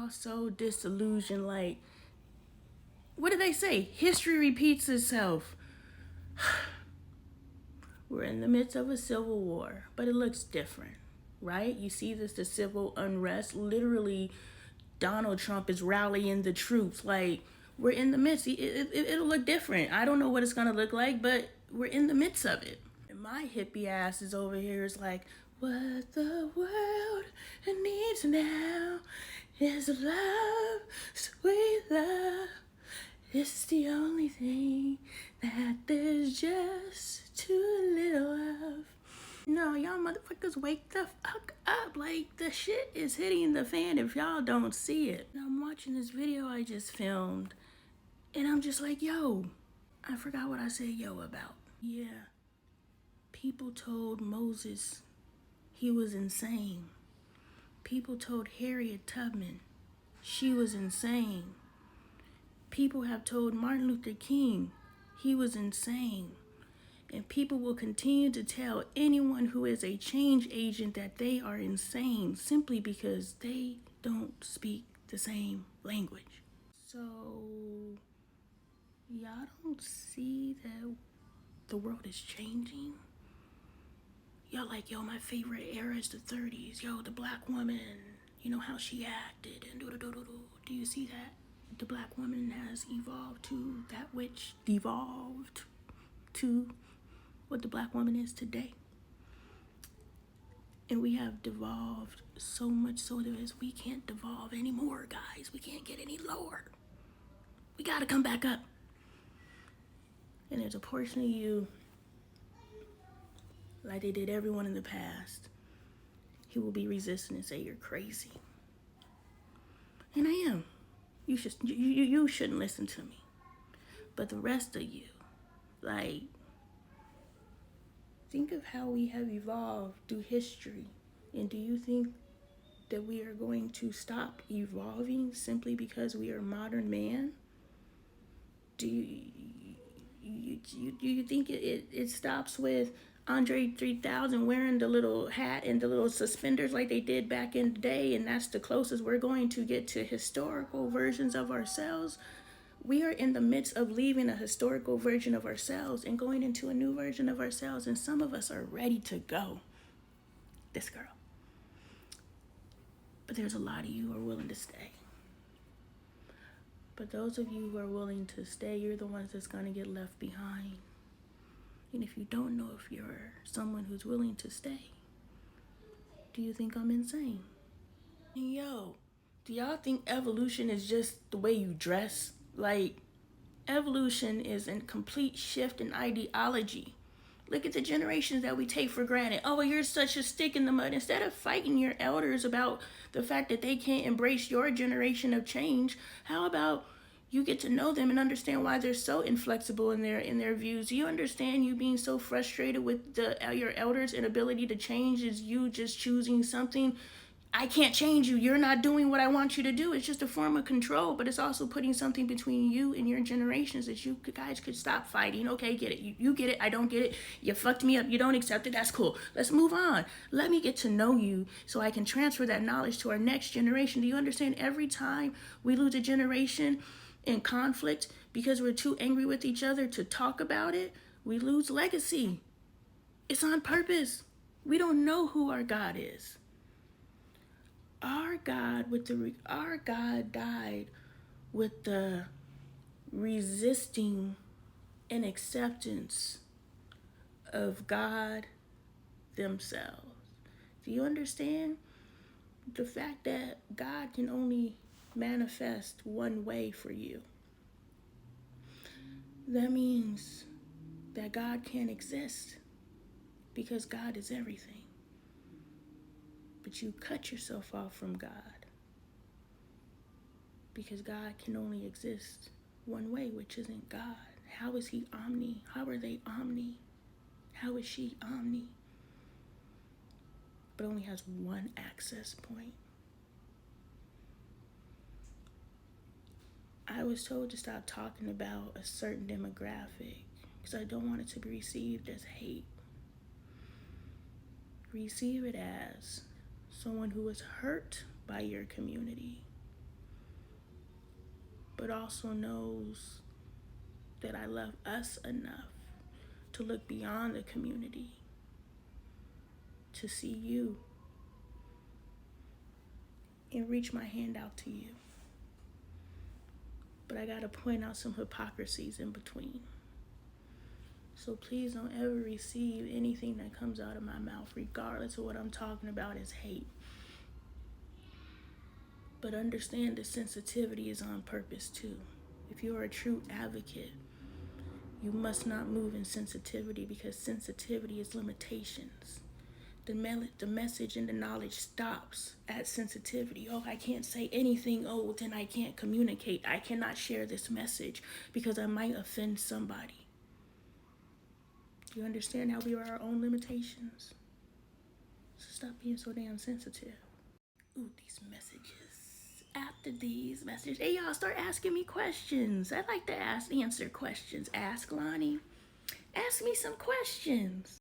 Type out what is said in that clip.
y'all so disillusioned. Like, what did they say? History repeats itself. We're in the midst of a civil war, but it looks different, right? You see the civil unrest. Literally, Donald Trump is rallying the troops. Like, we're in the midst. It'll look different. I don't know what it's going to look like, but we're in the midst of it. And my hippie ass is over here is like, what the world needs now is love, sweet love. It's the only thing that there's just too little of. No, y'all motherfuckers wake the fuck up. Like, the shit is hitting the fan if y'all don't see it. And I'm watching this video I just filmed, and I'm just like, yo, I forgot what I said yo about. Yeah, people told Moses he was insane. People told Harriet Tubman she was insane. People have told Martin Luther King he was insane. And people will continue to tell anyone who is a change agent that they are insane simply because they don't speak the same language. So, y'all don't see that the world is changing? Y'all like, yo, my favorite era is the 30s. Yo, the black woman, you know how she acted and do you see that? The black woman has evolved to that which devolved to what the black woman is today. And we have devolved so much so that we can't devolve anymore, guys. We can't get any lower. We gotta come back up. And there's a portion of you, like they did everyone in the past, he will be resistant and say you're crazy. And I am. You shouldn't listen to me. But the rest of you, like, think of how we have evolved through history. And do you think that we are going to stop evolving simply because we are modern man? Do you think it stops with Andre 3000 wearing the little hat and the little suspenders like they did back in the day, and that's the closest we're going to get to historical versions of ourselves? We are in the midst of leaving a historical version of ourselves and going into a new version of ourselves, and some of us are ready to go. This girl. But there's a lot of you who are willing to stay. But those of you who are willing to stay, you're the ones that's going to get left behind. And if you don't know if you're someone who's willing to stay, do you think I'm insane? And yo, do y'all think evolution is just the way you dress? Like, evolution is a complete shift in ideology. Look at the generations that we take for granted. Oh, you're such a stick in the mud. Instead of fighting your elders about the fact that they can't embrace your generation of change, how about you get to know them and understand why they're so inflexible in their views? Do you understand you being so frustrated with your elders' inability to change is you just choosing something? I can't change you. You're not doing what I want you to do. It's just a form of control, but it's also putting something between you and your generations that you guys could stop fighting. Okay, get it. You get it. I don't get it. You fucked me up. You don't accept it. That's cool. Let's move on. Let me get to know you so I can transfer that knowledge to our next generation. Do you understand? Every time we lose a generation in conflict because we're too angry with each other to talk about it, we lose legacy. It's on purpose. We don't know who our God is. Our God died with the resisting and acceptance of God themselves. Do you understand? The fact that God can only manifest one way for you. That means that God can't exist because God is everything. But you cut yourself off from God because God can only exist one way, which isn't God. How is he omni? How are they omni? How is she omni? But only has one access point. I was told to stop talking about a certain demographic because I don't want it to be received as hate. Receive it as someone who was hurt by your community but also knows that I love us enough to look beyond the community, to see you, and reach my hand out to you. But I gotta point out some hypocrisies in between. So please don't ever receive anything that comes out of my mouth, regardless of what I'm talking about, as hate. But understand that sensitivity is on purpose too. If you're a true advocate, you must not move in sensitivity, because sensitivity is limitations. The message and the knowledge stops at sensitivity. Oh, I can't say anything. Oh, then I can't communicate. I cannot share this message because I might offend somebody. Do you understand how we are our own limitations? So stop being so damn sensitive. Ooh, these messages. After these messages, hey y'all, start asking me questions. I like to answer questions. Ask Lonnie. Ask me some questions.